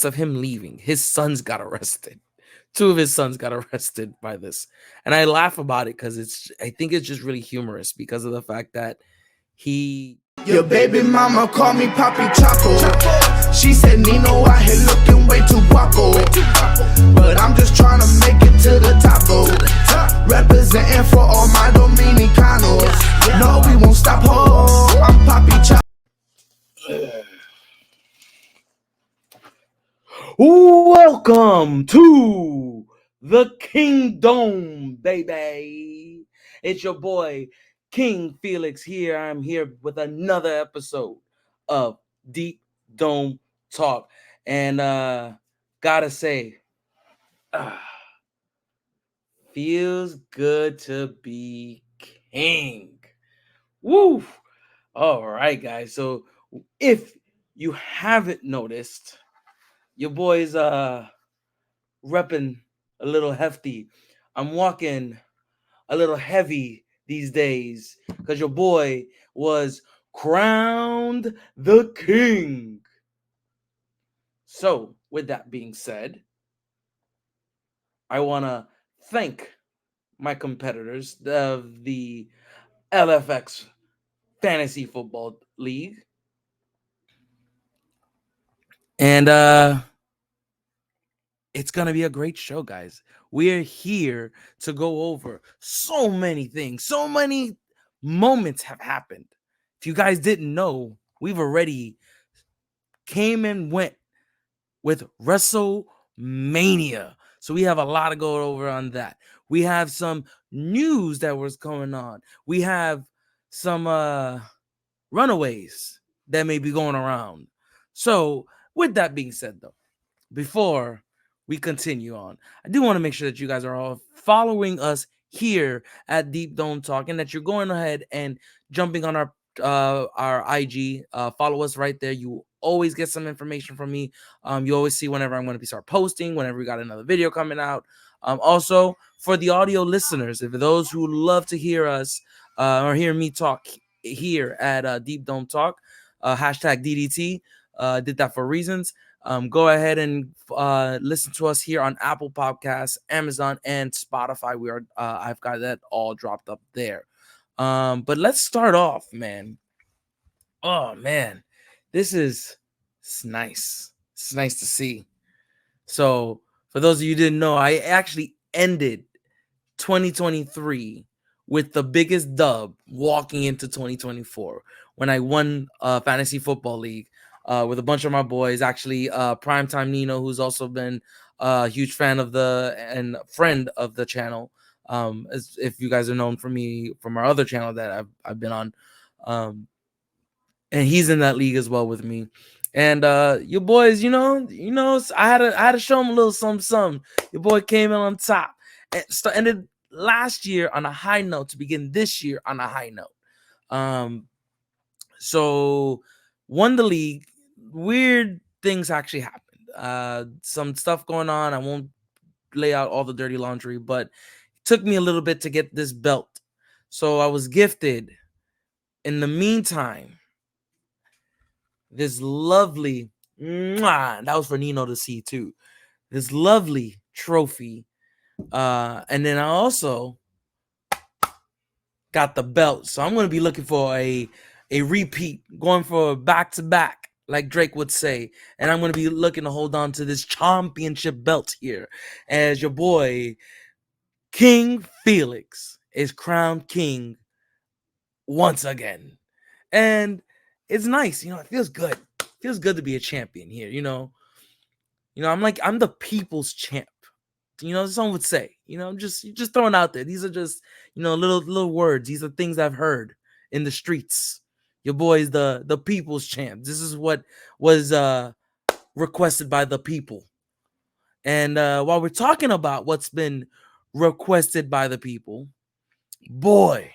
of him leaving, his sons got arrested. Two of his sons got arrested by this, and I laugh about it because I think it's just really humorous because of the fact that he. Your baby mama called me Papi Chapo. She said Nino out here looking way too guapo. But I'm just trying to make it to the top, though. Representing for all my Dominicanos. No, we won't stop, ho. I'm Papi Chapo. Welcome to the Kingdom, baby. It's your boy King Felix here. I'm here with another episode of Deep Dome Talk, and gotta say, feels good to be king. Woo! All right, guys. So if you haven't noticed, your boy's repping a little hefty. I'm walking a little heavy these days because your boy was crowned the king. So, with that being said, I want to thank my competitors of the LFX Fantasy Football League. And it's going to be a great show, guys. We're here to go over so many things. So many moments have happened. If you guys didn't know, we've already came and went with WrestleMania. So we have a lot to go over on that. We have some news that was going on. We have some runaways that may be going around. So with that being said, though, before we continue on, I do want to make sure that you guys are all following us here at Deep Dome Talk and that you're going ahead and jumping on our IG. Follow us right there. You always get some information from me. You always see whenever I'm going to be start posting, whenever we got another video coming out. Also, for the audio listeners, if those who love to hear us or hear me talk here at Deep Dome Talk, hashtag DDT, did that for reasons. Go ahead and listen to us here on Apple Podcasts, Amazon, and Spotify. We are I've got that all dropped up there. But let's start off, man. Oh man, it's nice. It's nice to see. So for those of you who didn't know, I actually ended 2023 with the biggest dub walking into 2024 when I won Fantasy Football League with a bunch of my boys. Actually, PrimeTime Nino, who's also been a huge fan of and friend of the channel. As if you guys are known from me from our other channel that I've been on, and he's in that league as well with me. And your boys, I had to show him a little something. Your boy came in on top and ended last year on a high note to begin this year on a high note. So won the league. Weird things actually happened. Some stuff going on. I won't lay out all the dirty laundry, but it took me a little bit to get this belt. So I was gifted, in the meantime, this lovely, that was for Nino to see too, this lovely trophy. And then I also got the belt. So I'm going to be looking for a repeat, going for back-to-back, like Drake would say. And I'm going to be looking to hold on to this championship belt here as your boy, King Felix, is crowned king once again. And it's nice. It feels good. It feels good to be a champion here, I'm the people's champ. Someone would say, I'm just throwing out there. These are just, little words. These are things I've heard in the streets. Your boy's the people's champ. This is what was requested by the people. And while we're talking about what's been requested by the people, boy,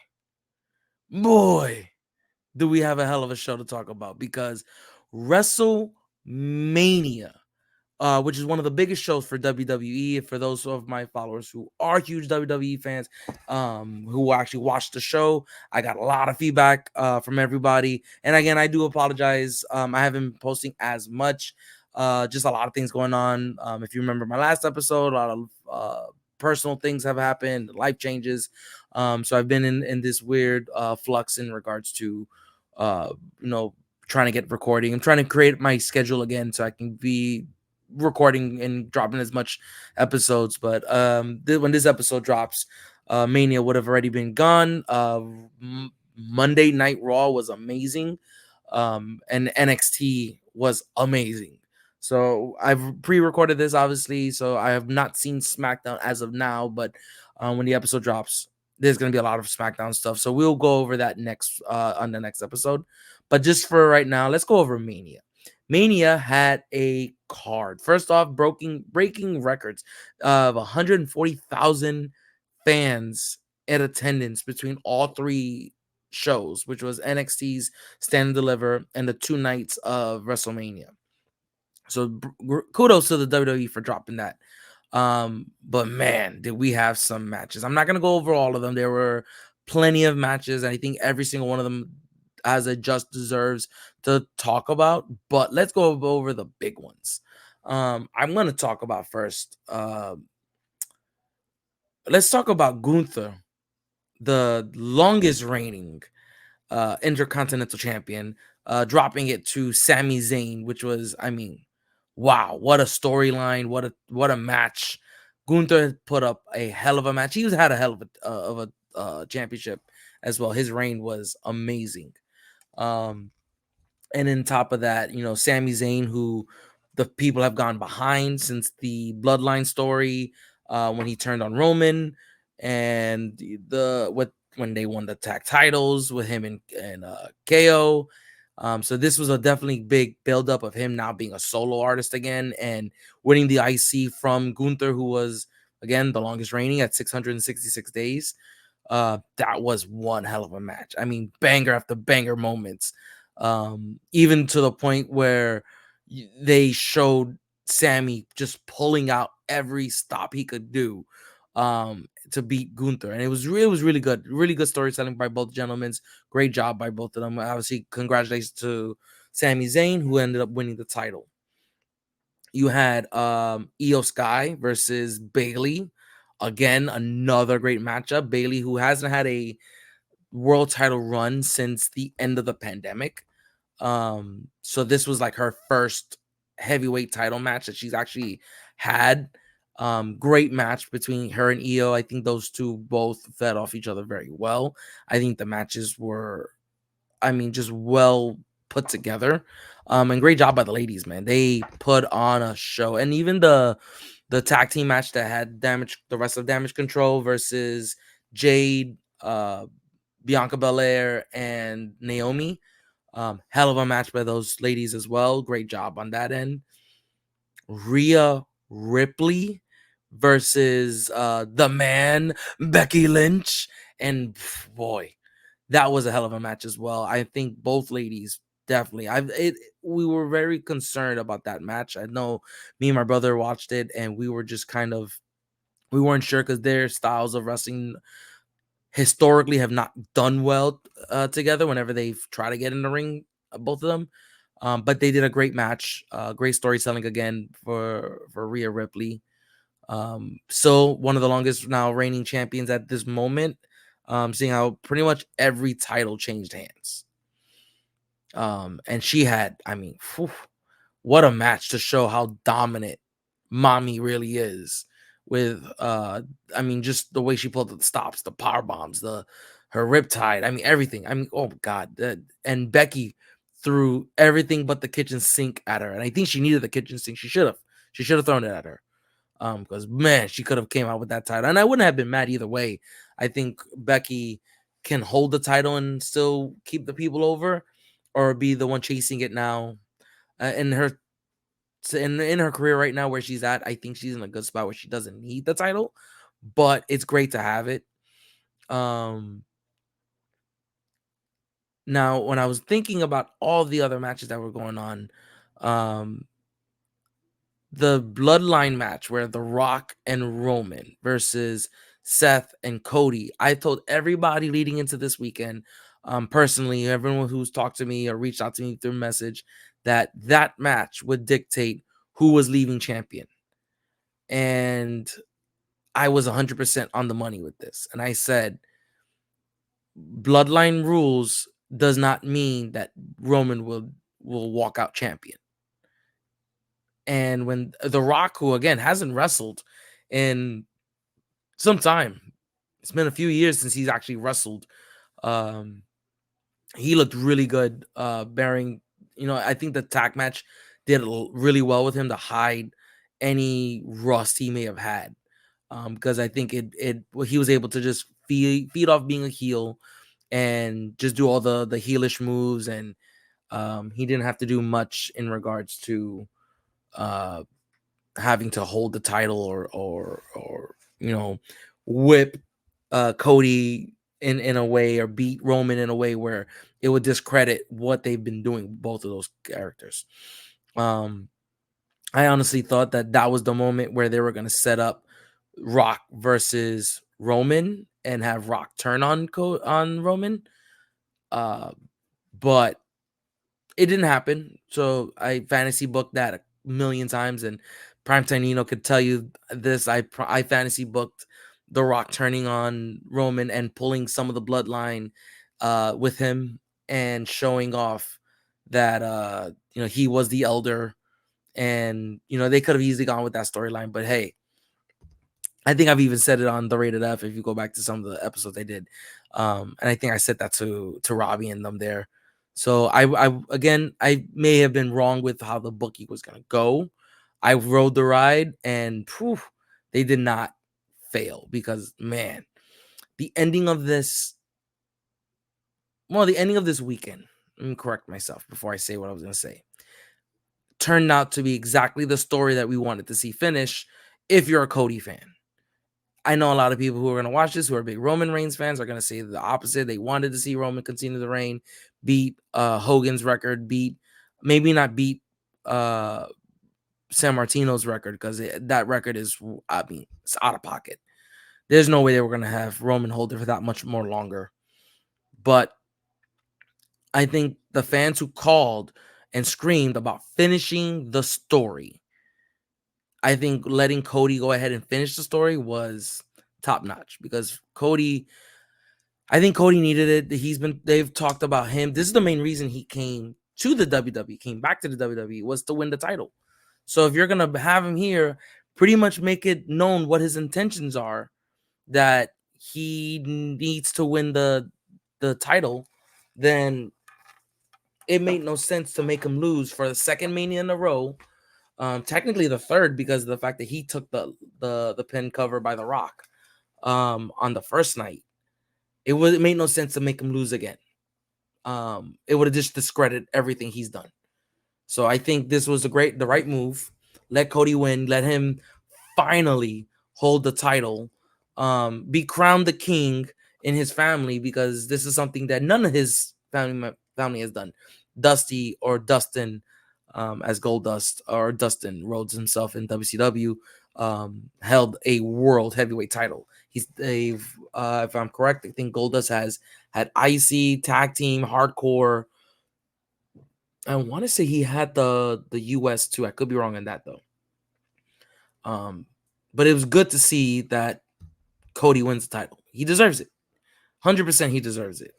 do we have a hell of a show to talk about, because WrestleMania, which is one of the biggest shows for WWE. For those of my followers who are huge WWE fans, who actually watch the show, I got a lot of feedback from everybody. And again, I do apologize. I haven't been posting as much Just a lot of things going on. If you remember my last episode, a lot of personal things have happened, life changes. So I've been in this weird flux in regards to, uh, you know, trying to get recording. I'm trying to create my schedule again so I can be recording and dropping as much episodes. But when this episode drops, Mania would have already been gone. Monday Night Raw was amazing, and NXT was amazing. So I've pre-recorded this, obviously, so I have not seen SmackDown as of now. But when the episode drops, there's gonna be a lot of SmackDown stuff. So we'll go over that next on the next episode. But just for right now, let's go over Mania. Mania had a card. First off, breaking records of 140,000 fans in attendance between all three shows, which was NXT's Stand and Deliver and the 2 nights of WrestleMania. So kudos to the WWE for dropping that. But man, did we have some matches. I'm not gonna go over all of them. There were plenty of matches, and I think every single one of them as it just deserves to talk about. But let's go over the big ones. I'm gonna talk about first. Let's talk about Gunther, the longest reigning Intercontinental Champion, dropping it to Sami Zayn, which was, I mean, wow, what a storyline, what a match. Gunther put up a hell of a match. He was had a hell of a championship as well. His reign was amazing. Um, and then top of that, Sami Zayn, who the people have gone behind since the Bloodline story, when he turned on Roman, and when they won the tag titles with him and KO. So this was a definitely big buildup of him now being a solo artist again and winning the IC from Gunther, who was again the longest reigning at 666 days. That was one hell of a match. I mean, banger after banger moments. Even to the point where they showed Sammy just pulling out every stop he could do to beat Gunther, and it was really good, really good storytelling by both gentlemen. Great job by both of them. Obviously, congratulations to Sami Zayn, who ended up winning the title. You had Io Sky versus Bailey. Again, another great matchup. Bailey, who hasn't had a world title run since the end of the pandemic. So this was like her first heavyweight title match that she's actually had. Great match between her and Io. I think those two both fed off each other very well. I think the matches were, I mean, just well put together. And great job by the ladies, man. They put on a show. And even the tag team match that had the rest of Damage Control versus Jade, Bianca Belair, and Naomi. Hell of a match by those ladies as well. Great job on that end. Rhea Ripley versus the man Becky Lynch, and boy, that was a hell of a match as well. I think both ladies definitely. We were very concerned about that match. I know me and my brother watched it, and we were just we weren't sure because their styles of wrestling historically have not done well together whenever they've tried to get in the ring, both of them. But they did a great match, great storytelling again for Rhea Ripley. So one of the longest now reigning champions at this moment, seeing how pretty much every title changed hands. And she had, I mean, what a match to show how dominant mommy really is with I mean, just the way she pulled the stops, the power bombs, her riptide, I mean, everything. I mean, oh god. And Becky threw everything but the kitchen sink at her, and I think she needed the kitchen sink. She should have thrown it at her, because man, she could have came out with that title, and I wouldn't have been mad either way. I think Becky can hold the title and still keep the people over, or be the one chasing it now. In her in her career right now where she's at, I think she's in a good spot where she doesn't need the title, but it's great to have it. Um Now, when I was thinking about all the other matches that were going on, um the bloodline match where The Rock and Roman versus Seth and Cody. I told everybody leading into this weekend, personally, everyone who's talked to me or reached out to me through message, that match would dictate who was leaving champion. And I was 100% on the money with this. And I said, bloodline rules does not mean that Roman will walk out champion. And when The Rock, who again hasn't wrestled in some time, it's been a few years since he's actually wrestled. Um, he looked really good, bearing, I think the tag match did really well with him to hide any rust he may have had. Because I think he was able to just feed off being a heel and just do all the heelish moves, and he didn't have to do much in regards to uh having to hold the title or whip Cody in a way, or beat Roman in a way where it would discredit what they've been doing, both of those characters. I honestly thought that was the moment where they were going to set up Rock versus Roman and have Rock turn on Roman, but it didn't happen. So I fantasy booked that a million times, and PrimeTime Nino could tell you this. I fantasy booked The Rock turning on Roman and pulling some of the bloodline with him, and showing off that he was the elder, and they could have easily gone with that storyline. But hey, I think I've even said it on the Rated F if you go back to some of the episodes I did. And I think I said that to Robbie and them there. So I may have been wrong with how the bookie was gonna go. I rode the ride, and they did not fail, because man, the ending of this weekend, let me correct myself before I say what I was gonna say, turned out to be exactly the story that we wanted to see finish if you're a Cody fan. I know a lot of people who are going to watch this, who are big Roman Reigns fans, are going to say the opposite. They wanted to see Roman continue to reign, beat Hogan's record, maybe not beat San Martino's record, because that record is, it's out of pocket. There's no way they were going to have Roman hold it for that much more longer. But I think the fans who called and screamed about finishing the story, I think letting Cody go ahead and finish the story was top notch, because I think Cody needed it. They've talked about him. This is the main reason he came to the WWE, came back to the WWE, was to win the title. So if you're going to have him here, pretty much make it known what his intentions are, that he needs to win the title, then it made no sense to make him lose for the second Mania in a row. Technically the third, because of the fact that he took the pin cover by The Rock on the first night. It made no sense to make him lose again. It would have just discredited everything he's done. So I think this was the right move. Let Cody win. Let him finally hold the title. Be crowned the king in his family, because this is something that none of his family has done. Dusty, or Dustin, as Goldust, or Dustin Rhodes himself in WCW, held a world heavyweight title. If I'm correct, I think Goldust has had IC, tag team, hardcore. I want to say he had the US too. I could be wrong on that though. But it was good to see that Cody wins the title. He deserves it. 100% he deserves it.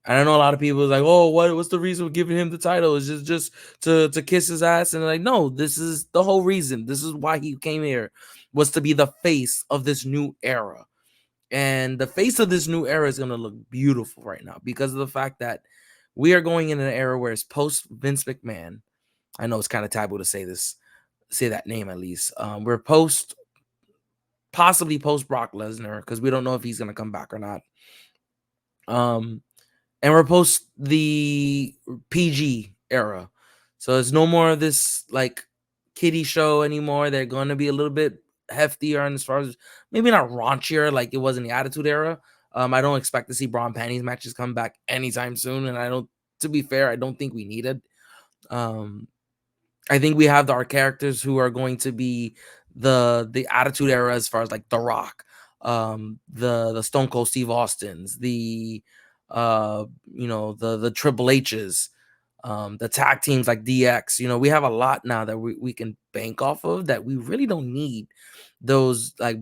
And I know a lot of people are like, oh, what's the reason for giving him the title? Is just to kiss his ass? And like, no, this is the whole reason. This is why he came here, was to be the face of this new era. And the face of this new era is going to look beautiful right now, because of the fact that we are going in an era where it's post Vince McMahon. I know it's kind of taboo to say that name at least. We're possibly post Brock Lesnar, because we don't know if he's going to come back or not. And we're post the PG era. So it's no more of this like kiddie show anymore. They're going to be a little bit heftier, and as far as maybe not raunchier like it was in the Attitude Era. I don't expect to see bra and panties matches come back anytime soon. And to be fair, I don't think we need it. I think we have our characters who are going to be the Attitude Era, as far as like The Rock, the Stone Cold Steve Austins, the Triple H's, The tag teams like DX. We have a lot now that we can bank off of, that we really don't need those like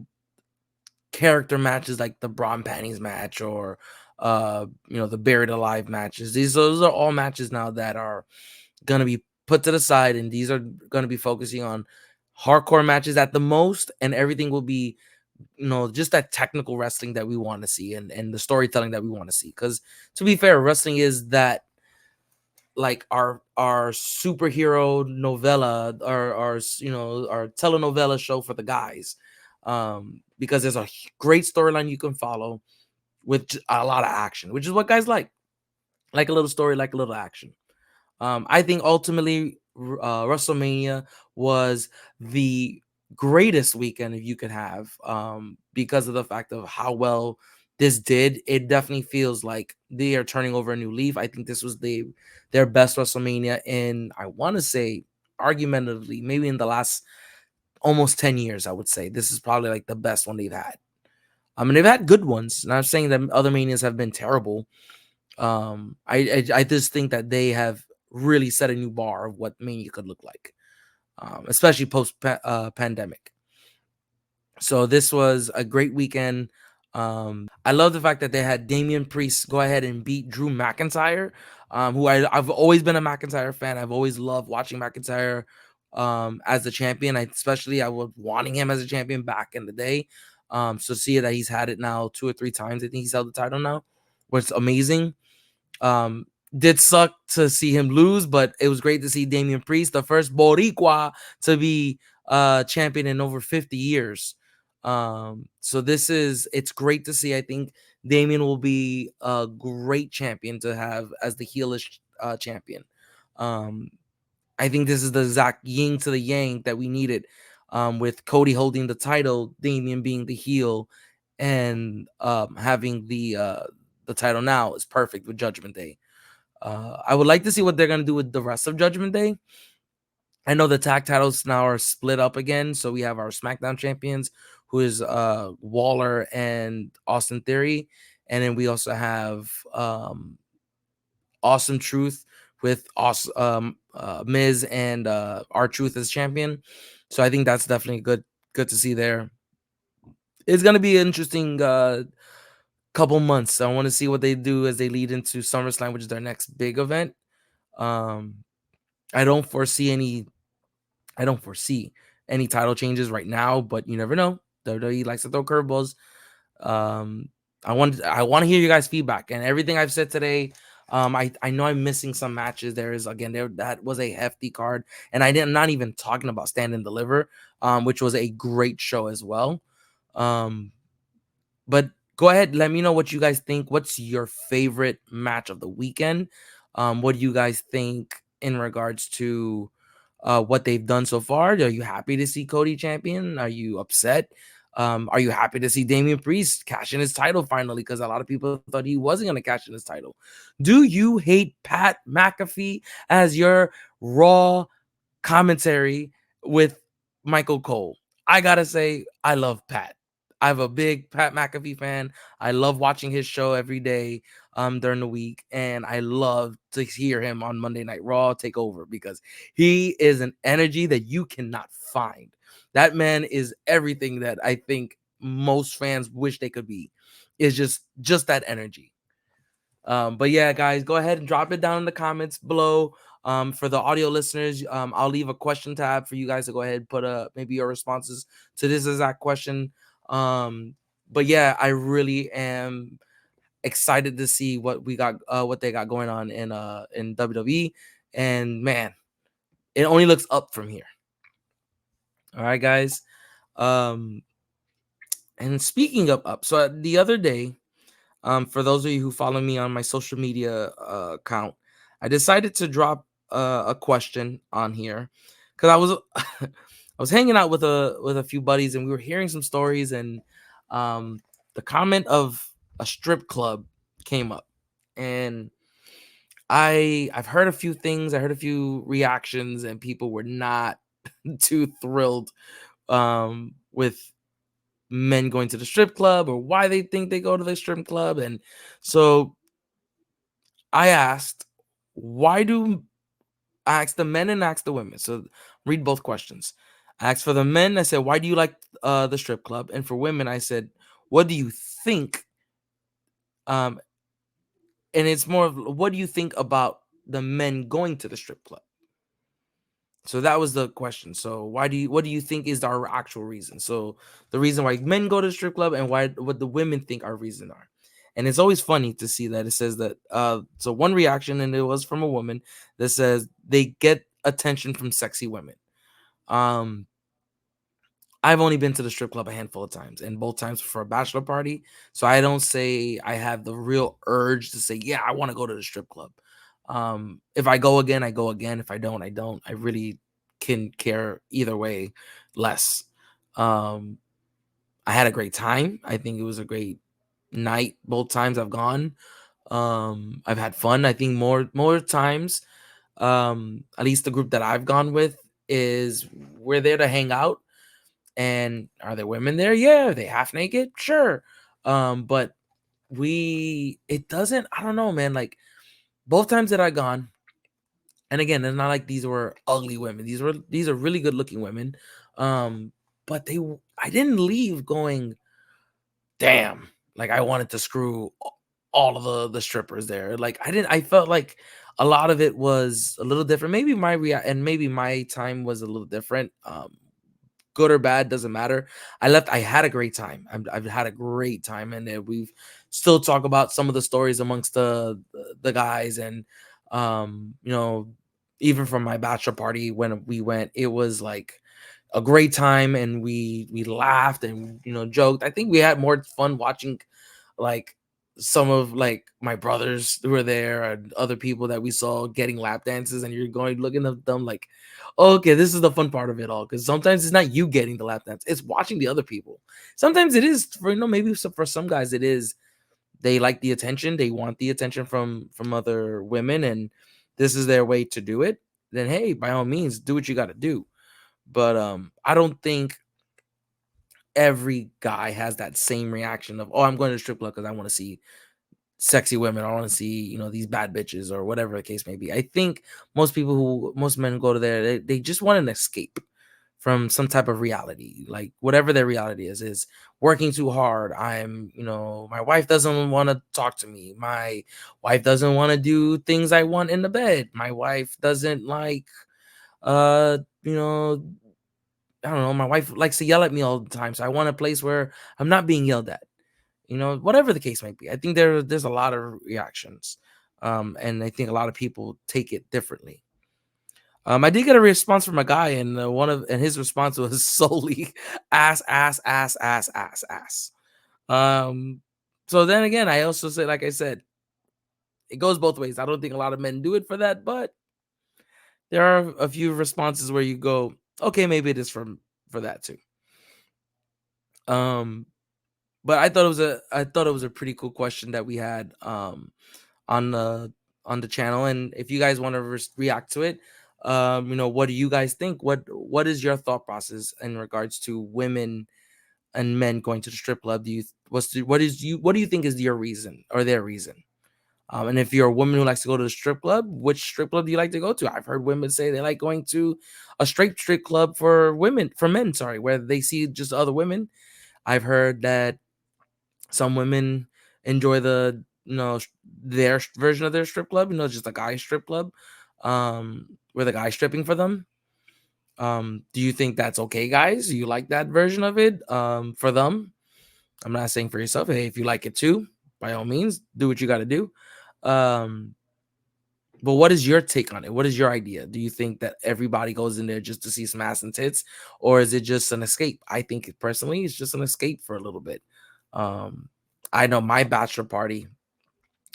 character matches like the Braun Panties match, or the Buried Alive matches. Those are all matches now that are gonna be put to the side, and these are gonna be focusing on hardcore matches at the most, and everything will be just that technical wrestling that we want to see, and the storytelling that we want to see. Because to be fair, wrestling is that, like, our superhero novella, our telenovela show for the guys, because there's a great storyline you can follow with a lot of action, which is what guys like a little story, like a little action. I think ultimately, WrestleMania was the greatest weekend you could have, because of the fact of how well this did. It definitely feels like they are turning over a new leaf. I think this was their best WrestleMania in, I want to say, argumentatively, maybe in the last almost 10 years. I would say this is probably like the best one they've had. I mean, they've had good ones. Not saying that other manias have been terrible. I just think that they have really set a new bar of what Mania could look like, especially post pandemic. So this was a great weekend. I love the fact that they had Damian Priest go ahead and beat Drew McIntyre, who I've always been a McIntyre fan. I've always loved watching McIntyre as the champion. I was wanting him as a champion back in the day. So see that he's had it now 2 or 3 times. I think he's held the title now, which is amazing. Um, did suck to see him lose, but it was great to see Damian Priest, the first Boricua to be champion in over 50 years. So it's great to see. I think Damian will be a great champion to have as the heelish champion. Um, I think this is the exact yin to the yang that we needed. With Cody holding the title, Damian being the heel, and having the title now is perfect with Judgment Day. I would like to see what they're gonna do with the rest of Judgment Day. I know the tag titles now are split up again, so we have our SmackDown champions, who is Waller and Austin Theory, and then we also have Awesome Truth with Miz and our Truth as champion. So I think that's definitely good to see there. It's gonna be an interesting couple months. I want to see what they do as they lead into SummerSlam, which is their next big event. Um, I don't foresee any. I don't foresee any title changes right now, but you never know. WWE likes to throw curveballs. Um, I want to hear you guys' feedback and everything I've said today. I know I'm missing some matches. That was a hefty card, and I'm not even talking about Stand and Deliver, which was a great show as well. Um, but go ahead, let me know what you guys think. What's your favorite match of the weekend? What do you guys think in regards to what they've done so far? Are you happy to see Cody champion? Are you upset? Are you happy to see Damian Priest cash in his title finally? Because a lot of people thought he wasn't going to cash in his title. Do you hate Pat McAfee as your Raw commentary with Michael Cole? I gotta say, I love Pat. I'm a big Pat McAfee fan. I love watching his show every day during the week, and I love to hear him on Monday Night Raw take over, because he is an energy that you cannot find. That man is everything that I think most fans wish they could be. Is just that energy. But yeah, guys, go ahead and drop it down in the comments below. For the audio listeners, I'll leave a question tab for you guys to go ahead and put maybe your responses to this exact question. But yeah, I really am excited to see what they got going on in WWE, and man, it only looks up from here. All right, guys. Um, and speaking of up, so the other day, for those of you who follow me on my social media account, I decided to drop a question on here because I was I was hanging out with a few buddies, and we were hearing some stories, and the comment of a strip club came up, and I've heard a few things. I heard a few reactions, and people were not too thrilled with men going to the strip club, or why they think they go to the strip club. And so I asked, why do I asked the men and asked the women. So read both questions. I asked for the men, I said, why do you like the strip club? And for women, I said, what do you think? Um, and it's more of what do you think about the men going to the strip club? So that was the question. So what do you think is our actual reason? So the reason why men go to the strip club and why what the women think our reason are. And it's always funny to see that it says that so one reaction, and it was from a woman, that says they get attention from sexy women. Um I've only been to the strip club a handful of times, and both times for a bachelor party. So I don't say I have the real urge to say, yeah, I want to go to the strip club. If I go again, I go again. If I don't, I don't. I really can care either way less. Um, I had a great time. I think it was a great night both times I've gone. I've had fun. I think more times, at least the group that I've gone with is we're there to hang out. And are there women there? Yeah. Are they half naked? Sure. But it doesn't, I don't know, man. Like both times that I gone, and again, it's not like these were ugly women. These are really good looking women. Um, but I didn't leave going, damn, like I wanted to screw all of the strippers there. Like I felt like a lot of it was a little different. Maybe and maybe my time was a little different. Good or bad doesn't matter. I left. I had a great time. I've had a great time, and we've still talk about some of the stories amongst the guys, and you know, even from my bachelor party when we went, it was like a great time, and we laughed and joked. I think we had more fun watching like some of like my brothers who were there and other people that we saw getting lap dances, and you're going looking at them like, oh, okay, this is the fun part of it all, because sometimes it's not you getting the lap dance, it's watching the other people. Sometimes it is for maybe for some guys it is they like the attention, they want the attention from other women, and this is their way to do it. Then hey, by all means, do what you got to do. But I don't think every guy has that same reaction of, oh, I'm going to the strip club because I want to see sexy women. I want to see, these bad bitches or whatever the case may be. I think most men who go to there, they just want an escape from some type of reality, like whatever their reality is working too hard. My wife doesn't want to talk to me. My wife doesn't want to do things I want in the bed. My wife doesn't like, uh, you know, I don't know. My wife likes to yell at me all the time. So I want a place where I'm not being yelled at, whatever the case might be. I think there's a lot of reactions. And I think a lot of people take it differently. I did get a response from a guy, and his response was solely ass, ass, ass, ass, ass, ass. Um, so then again, I also say, like I said, it goes both ways. I don't think a lot of men do it for that, but there are a few responses where you go, okay, maybe it is for that too. Um, but I thought it was a pretty cool question that we had on the channel. And if you guys want to react to it, what do you guys think? What is your thought process in regards to women and men going to the strip club? What do you think is your reason or their reason? And if you're a woman who likes to go to the strip club, which strip club do you like to go to? I've heard women say they like going to a straight strip club for men, sorry, where they see just other women. I've heard that some women enjoy their version of their strip club, just a guy strip club, where the guy's stripping for them. Do you think that's okay, guys? Do you like that version of it? For them, I'm not saying for yourself. Hey, if you like it too, by all means, do what you got to do. Um, but what is your take on it? What is your idea? Do you think that everybody goes in there just to see some ass and tits, or is it just an escape? I think personally, it's just an escape for a little bit. Um, I know my bachelor party,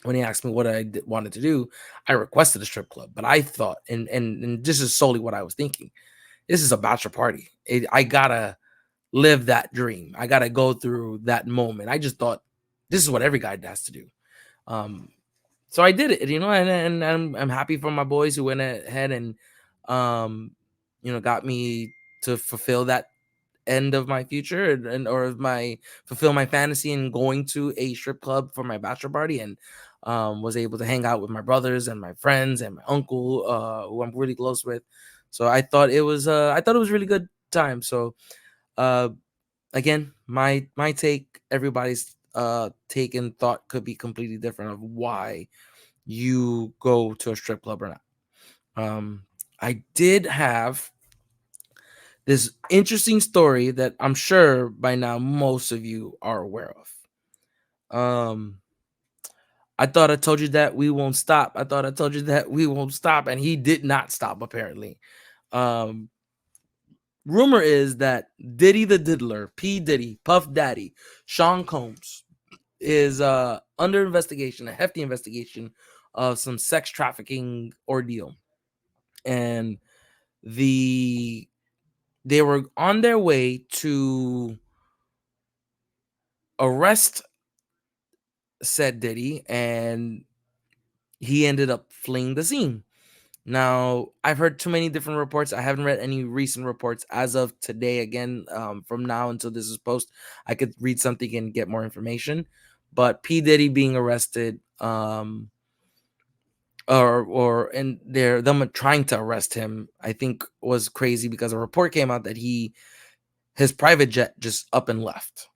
when he asked me what I wanted to do, I requested a strip club. But I thought, and this is solely what I was thinking. This is a bachelor party. I gotta live that dream. I gotta go through that moment. I just thought this is what every guy has to do. Um, so I did it, and I'm happy for my boys who went ahead and um, got me to fulfill that end of my future, and or my fulfill my fantasy in going to a strip club for my bachelor party. And Was able to hang out with my brothers and my friends and my uncle, who I'm really close with. So I thought it was really good time. So uh, again, my take, everybody's take and thought could be completely different of why you go to a strip club or not. I did have this interesting story that I'm sure by now most of you are aware of. I thought I told you that we won't stop. I thought I told you that we won't stop, and he did not stop apparently. Um, Rumor is that Diddy the Diddler, P Diddy, Puff Daddy, Sean Combs is under investigation, a hefty investigation of some sex trafficking ordeal, and the they were on their way to arrest said Diddy, and he ended up fleeing the scene. Now, I've heard too many different reports. I haven't read any recent reports as of today. Again, from now until this is post, I could read something and get more information. But P Diddy being arrested, or and they're them trying to arrest him, I think was crazy because a report came out that his private jet just up and left.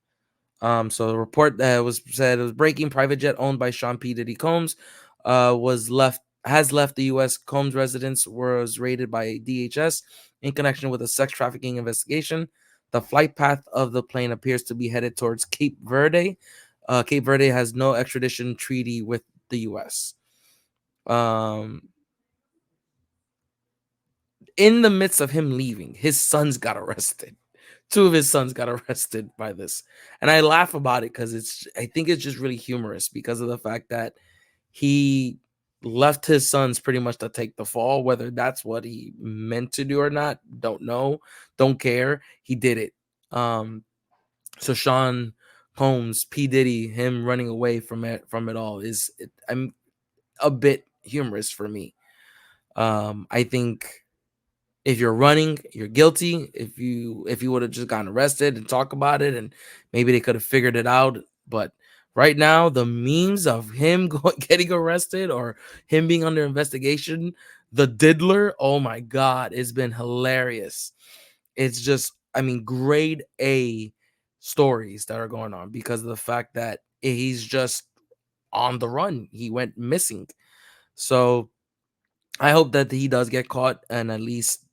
So the report that was said it was breaking private jet owned by Sean P. Diddy Combs was left has left the U.S. Combs residence was raided by DHS in connection with a sex trafficking investigation. The flight path of the plane appears to be headed towards Cape Verde. Cape Verde has no extradition treaty with the U.S. Um, in the midst of him leaving, his sons got arrested. Two of his sons got arrested by this, and I laugh about it because I think it's just really humorous because of the fact that he left his sons pretty much to take the fall. Whether that's what he meant to do or not, don't know, don't care. He did it. So Sean Combs, P Diddy, him running away from it all I'm a bit humorous for me. I think if you're running, you're guilty. If you would have just gotten arrested and talk about it, and maybe they could have figured it out. But right now, the memes of him getting arrested or him being under investigation, the diddler, oh my god, it's been hilarious. It's just, I mean, grade A stories that are going on because of the fact that he's just on the run. He went missing. So I hope that he does get caught and at least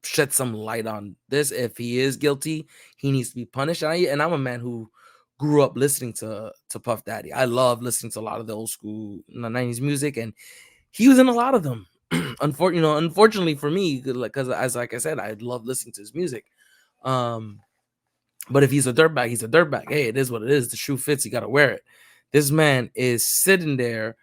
shed some light on this. If he is guilty, he needs to be punished. And I'm a man who grew up listening to Puff Daddy. I love listening to a lot of the old school 90s music, and he was in a lot of them. Unfortunately for me, because as like I said, I love listening to his music. Um, but if he's a dirtbag, he's a dirtbag. Hey, it is what it is. The shoe fits, you gotta wear it. This man is sitting there.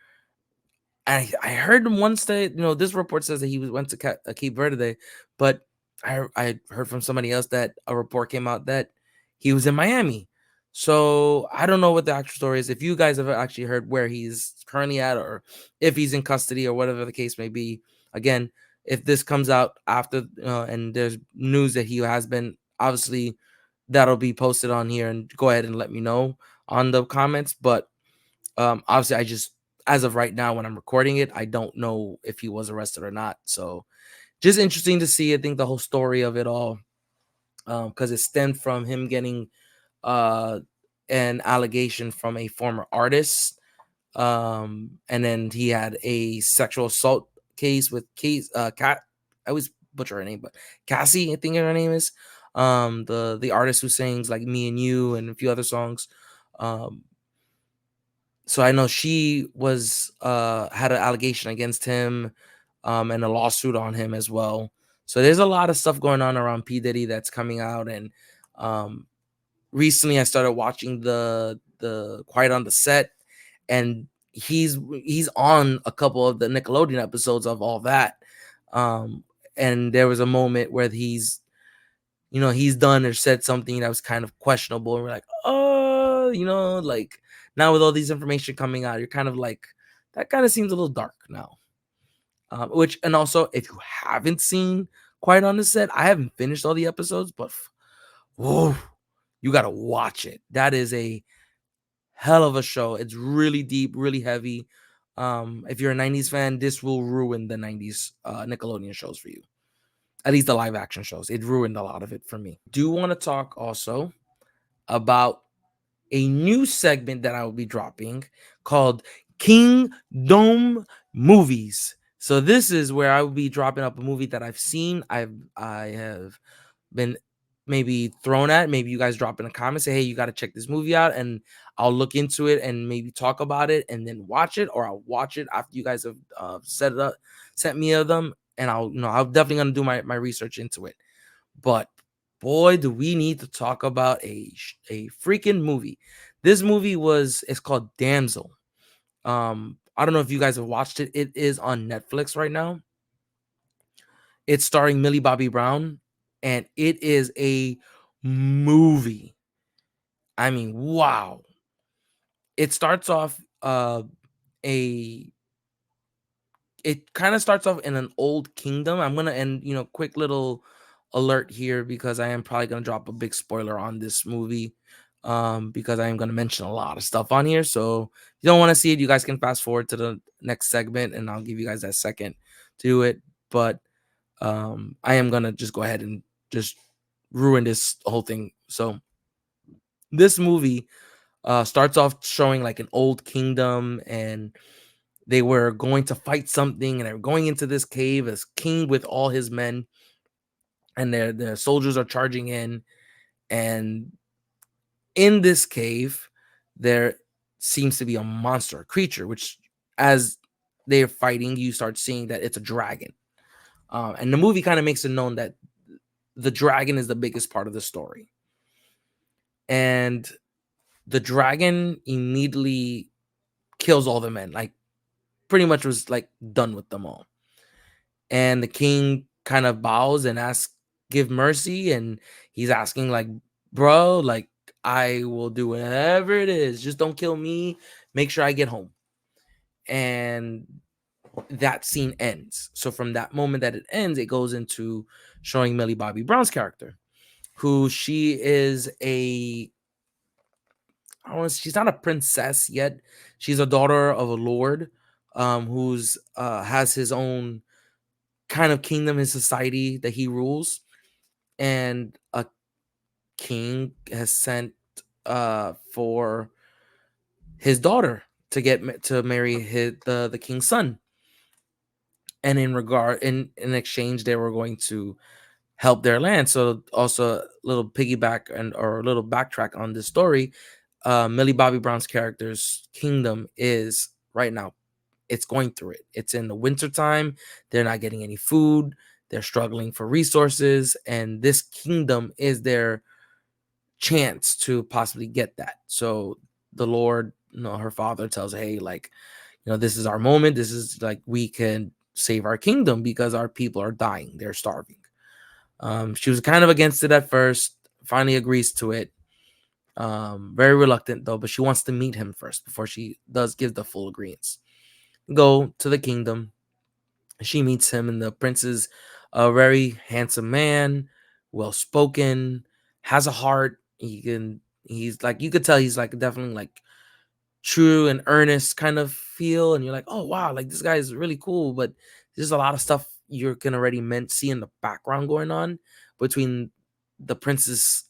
I heard him once that this report says that he went to Cape Verde, but I heard from somebody else that a report came out that he was in Miami. So I don't know what the actual story is. If you guys have actually heard where he's currently at, or if he's in custody, or whatever the case may be, again, if this comes out after and there's news that he has been, obviously that'll be posted on here, and go ahead and let me know on the comments. But obviously, I just, as of right now when I'm recording it, I don't know if he was arrested or not. So just interesting to see. I think the whole story of it all, because it stemmed from him getting uh an allegation from a former artist, and then he had a sexual assault case with Cat. I always butcher her name, but Cassie, I think her name is, the artist who sings like Me and You and a few other songs. um so I know she was had an allegation against him, and a lawsuit on him as well. So there's a lot of stuff going on around P Diddy that's coming out. And um recently I started watching the Quiet on the Set, and he's on a couple of the Nickelodeon episodes of all that. um and there was a moment where he's done or said something that was kind of questionable, and we're like, oh, like, now with all these information coming out, you're kind of like, that kind of seems a little dark now. Which, and also, if you haven't seen Quiet on the Set, I haven't finished all the episodes, but whoa, you gotta watch it. That is a hell of a show. It's really deep, really heavy. If you're a 90s fan, this will ruin the 90s Nickelodeon shows for you. At least the live action shows. It ruined a lot of it for me. Do want to talk also about a new segment that I will be dropping called Kingdom Movies. So this is where I will be dropping up a movie that I've seen. I have been maybe thrown at. Maybe you guys drop in a comment, say, hey, you got to check this movie out, and I'll look into it and maybe talk about it and then watch it, or I'll watch it after you guys have set it up, sent me of them, and I'm definitely gonna do my research into it. But boy, do we need to talk about a freaking movie. This movie it's called Damsel. I don't know if you guys have watched it. It is on Netflix right now. It's starring Millie Bobby Brown, and it is a movie. I mean, wow. It starts off a it kind of starts off in an old kingdom. I'm gonna end, quick little alert here because I am probably gonna drop a big spoiler on this movie. Because I am gonna mention a lot of stuff on here. So if you don't want to see it, you guys can fast forward to the next segment and I'll give you guys that second to do it. But I am gonna just go ahead and just ruin this whole thing. So this movie starts off showing like an old kingdom, and they were going to fight something, and they were going into this cave as king with all his men, and their soldiers are charging in. And in this cave, there seems to be a monster, a creature, which as they're fighting, you start seeing that it's a dragon. And the movie kind of makes it known that the dragon is the biggest part of the story. And the dragon immediately kills all the men, like pretty much was like done with them all. And the king kind of bows and asks, give mercy. And he's asking, like, bro, like, I will do whatever it is. Just don't kill me. Make sure I get home. And that scene ends. So from that moment that it ends, it goes into showing Millie Bobby Brown's character, who she is she's not a princess yet. She's a daughter of a lord, who's has his own kind of kingdom and society that he rules. And a king has sent for his daughter to marry the king's son. And in exchange, they were going to help their land. So also a little piggyback or a little backtrack on this story. Millie Bobby Brown's character's kingdom is right now, it's going through it. It's in the wintertime. They're not getting any food. They're struggling for resources. And this kingdom is their chance to possibly get that. So the Lord, her father tells her, hey, like, this is our moment. This is like, we can save our kingdom because our people are dying. They're starving. She was kind of against it at first, finally agrees to it. Very reluctant though, but she wants to meet him first before she does give the full agreements. Go to the kingdom. She meets him, and the prince is a very handsome man, well spoken, has a heart. He's like, you could tell he's like definitely like true and earnest kind of feel, and you're like, oh wow, like this guy is really cool. But there's a lot of stuff you can already see in the background going on between the prince's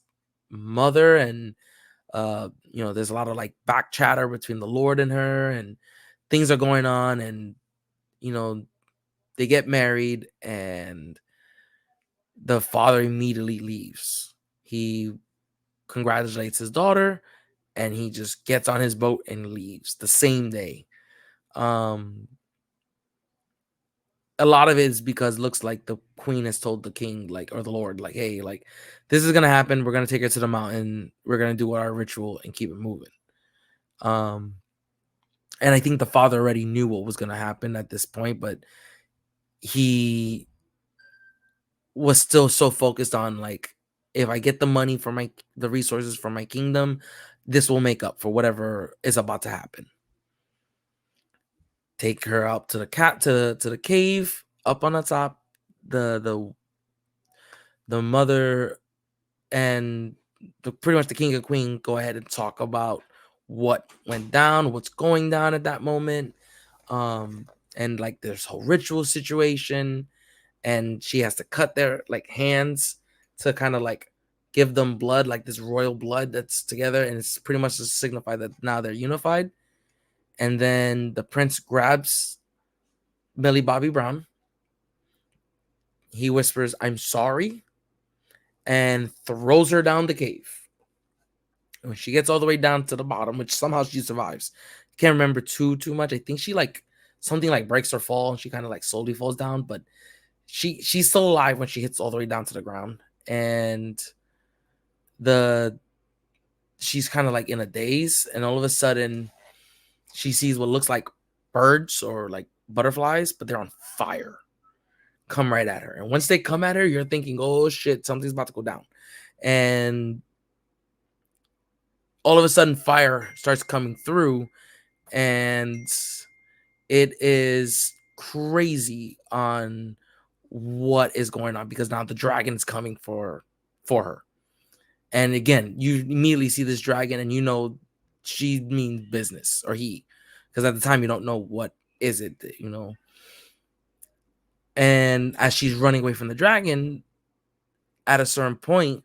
mother, and there's a lot of like back chatter between the lord and her, and things are going on. And they get married, and the father immediately leaves. He congratulates his daughter, and he just gets on his boat and leaves the same day. A lot of it is because it looks like the queen has told the king, like, or the lord, like, hey, like, this is gonna happen. We're gonna take her to the mountain. We're gonna do our ritual and keep it moving. And I think the father already knew what was gonna happen at this point, but he was still so focused on, like, if I get the money for the resources for my kingdom, this will make up for whatever is about to happen. Take her up to the cave up on the top. The mother and pretty much the king and queen go ahead and talk about what went down, what's going down at that moment. And like there's whole ritual situation, and she has to cut their like hands to kind of like give them blood, like this royal blood that's together, and it's pretty much to signify that now they're unified. And then the prince grabs Millie Bobby Brown. He whispers, "I'm sorry," and throws her down the cave. When she gets all the way down to the bottom, which somehow she survives, can't remember too much. I think she like something like breaks her fall, and she kind of like slowly falls down, but she's still alive when she hits all the way down to the ground. And the she's kind of like in a daze, and all of a sudden she sees what looks like birds or like butterflies, but they're on fire, come right at her. And once they come at her, you're thinking, oh shit, something's about to go down. And all of a sudden fire starts coming through, and it is crazy on what is going on, because now the dragon is coming for her. And again, you immediately see this dragon and you know she means business, or he, because at the time you don't know what is it, you know. And as she's running away from the dragon, at a certain point,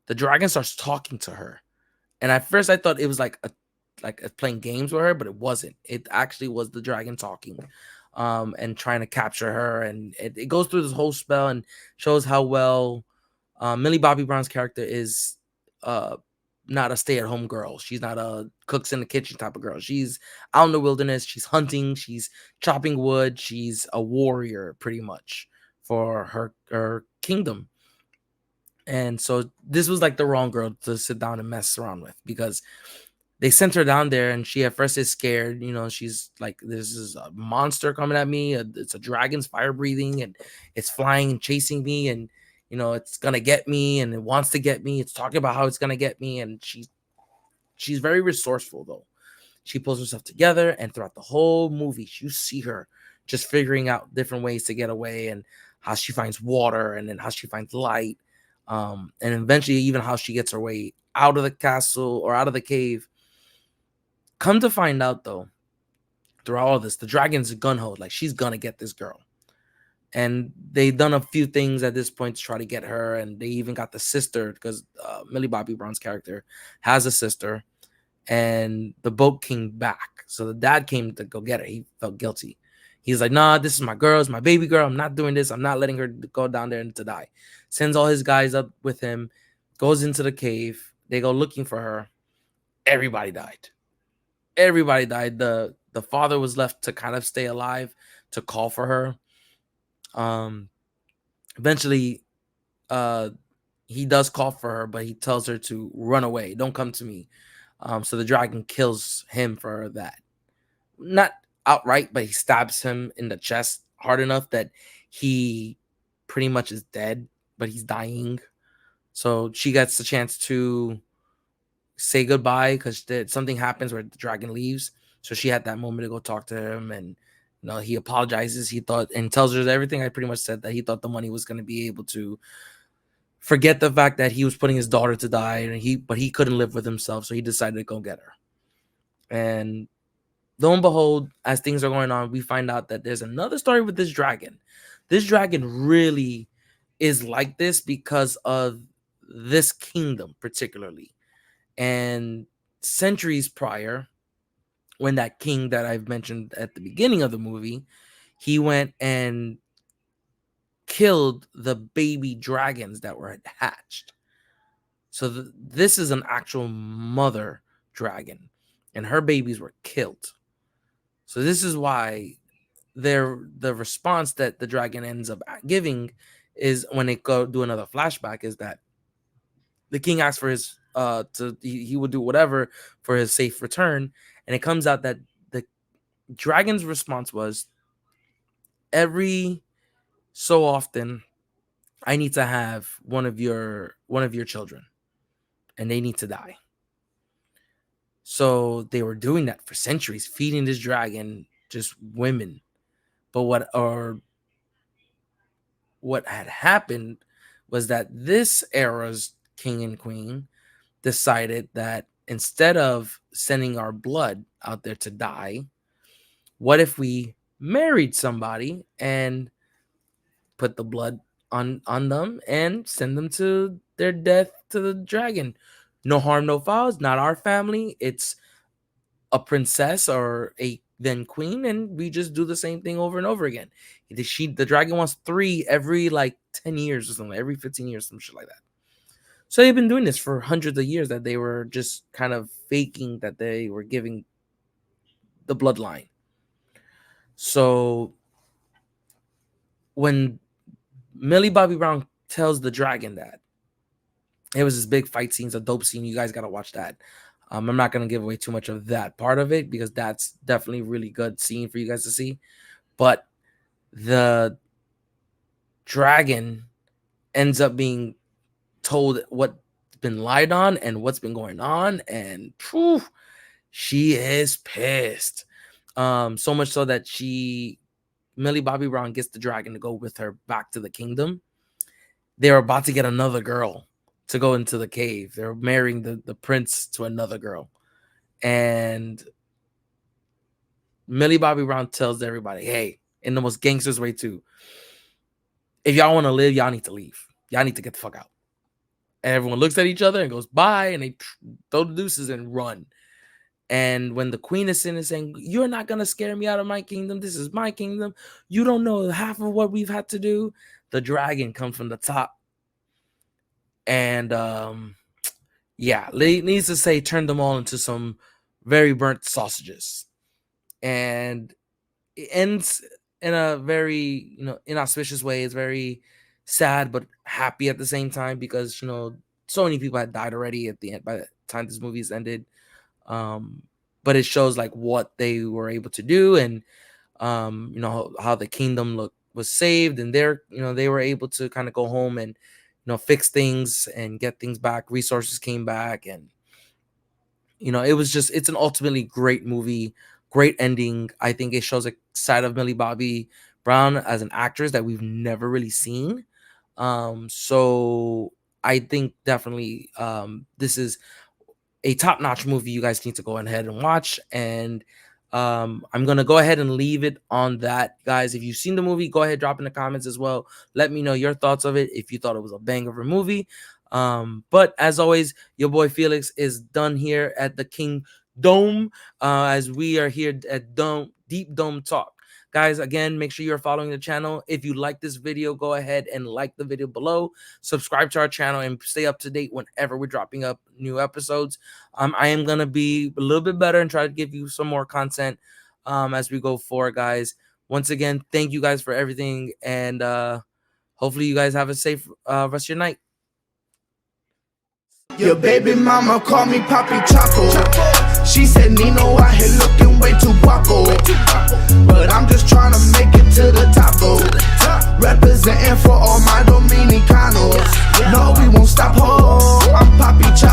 the dragon starts talking to her. And at first I thought it was like playing games with her, but it wasn't. It actually was the dragon talking, and trying to capture her. And it goes through this whole spell and shows how well Millie Bobby Brown's character is uh, not a stay-at-home girl. She's not a cooks in the kitchen type of girl. She's out in the wilderness. She's hunting. She's chopping wood. She's a warrior, pretty much, for her kingdom. And so this was like the wrong girl to sit down and mess around with, because they sent her down there, and she at first is scared. You know, she's like, this is a monster coming at me. It's a dragon's fire breathing, and it's flying and chasing me, and you know, it's gonna get me, and it wants to get me. It's talking about how it's gonna get me. And she's very resourceful though. She pulls herself together, and throughout the whole movie, you see her just figuring out different ways to get away, and how she finds water, and then how she finds light, and eventually even how she gets her way out of the castle or out of the cave. Come to find out though, through all of this, the dragon's gun ho, like she's gonna get this girl. And they've done a few things at this point to try to get her, and they even got the sister, because Millie Bobby Brown's character has a sister, and the boat came back. So the dad came to go get her. He felt guilty. He's like, nah, this is my girl, it's my baby girl. I'm not doing this. I'm not letting her go down there and to die. Sends all his guys up with him, goes into the cave. They go looking for her. Everybody died. Everybody died. The father was left to kind of stay alive, to call for her. Eventually, he does call for her, but he tells her to run away. Don't come to me. So the dragon kills him for that. Not outright, but he stabs him in the chest hard enough that he pretty much is dead, but he's dying. So she gets the chance to say goodbye, because something happens where the dragon leaves. So she had that moment to go talk to him, and you know, he apologizes. He thought, and tells her everything I pretty much said, that he thought the money was going to be able to forget the fact that he was putting his daughter to die, and but he couldn't live with himself, so he decided to go get her. And lo and behold, as things are going on, we find out that there's another story with this dragon. This dragon really is like this because of this kingdom particularly. And centuries prior, when that king that I've mentioned at the beginning of the movie, he went and killed the baby dragons that were hatched. So this is an actual mother dragon, and her babies were killed. So this is why the response that the dragon ends up giving is, when they go do another flashback, is that the king asks for his he would do whatever for his safe return. And it comes out that the dragon's response was, every so often I need to have one of your children, and they need to die. So they were doing that for centuries, feeding this dragon just women. But what had happened was that this era's king and queen decided that instead of sending our blood out there to die, what if we married somebody and put the blood on them and send them to their death to the dragon? No harm, no foul. It's not our family. It's a princess or a then queen, and we just do the same thing over and over again. The dragon wants 3 every like 10 years or something, every 15 years, some shit like that. So they've been doing this for hundreds of years, that they were just kind of faking that they were giving the bloodline. So when Millie Bobby Brown tells the dragon that, it was this big fight scene, a dope scene. You guys got to watch that. I'm not going to give away too much of that part of it because that's definitely a really good scene for you guys to see. But the dragon ends up being told what's been lied on and what's been going on. And phew, she is pissed. So much so that Millie Bobby Brown gets the dragon to go with her back to the kingdom. They're about to get another girl to go into the cave. They're marrying the prince to another girl. And Millie Bobby Brown tells everybody, hey, in the most gangsters way too, if y'all want to live, y'all need to leave. Y'all need to get the fuck out. And everyone looks at each other and goes, bye, and they throw the deuces and run. And when the queen is sitting and saying, you're not going to scare me out of my kingdom. This is my kingdom. You don't know half of what we've had to do. The dragon comes from the top. And needs to say, turn them all into some very burnt sausages. And it ends in a very, inauspicious way. It's very sad but happy at the same time because, so many people had died already at the end by the time this movie's ended. But it shows like what they were able to do and, how the kingdom was saved, and they were able to kind of go home and, fix things and get things back. Resources came back, and, it's an ultimately great movie, great ending. I think it shows a side of Millie Bobby Brown as an actress that we've never really seen. So I think definitely this is a top-notch movie you guys need to go ahead and watch. And I'm going to go ahead and leave it on that, guys. If you've seen the movie, go ahead, drop in the comments as well. Let me know your thoughts of it, if you thought it was a bang of a movie. But as always, your boy Felix is done here at the King Dome, as we are here at Deep Dome Talk. Guys, again, make sure you're following the channel. If you like this video, go ahead and like the video below. Subscribe to our channel and stay up to date whenever we're dropping up new episodes. I am going to be a little bit better and try to give you some more content as we go forward, guys. Once again, thank you guys for everything. And hopefully you guys have a safe rest of your night. Your baby mama called me Papi Chapo. She said Nino out here looking way too guapo. But I'm just trying to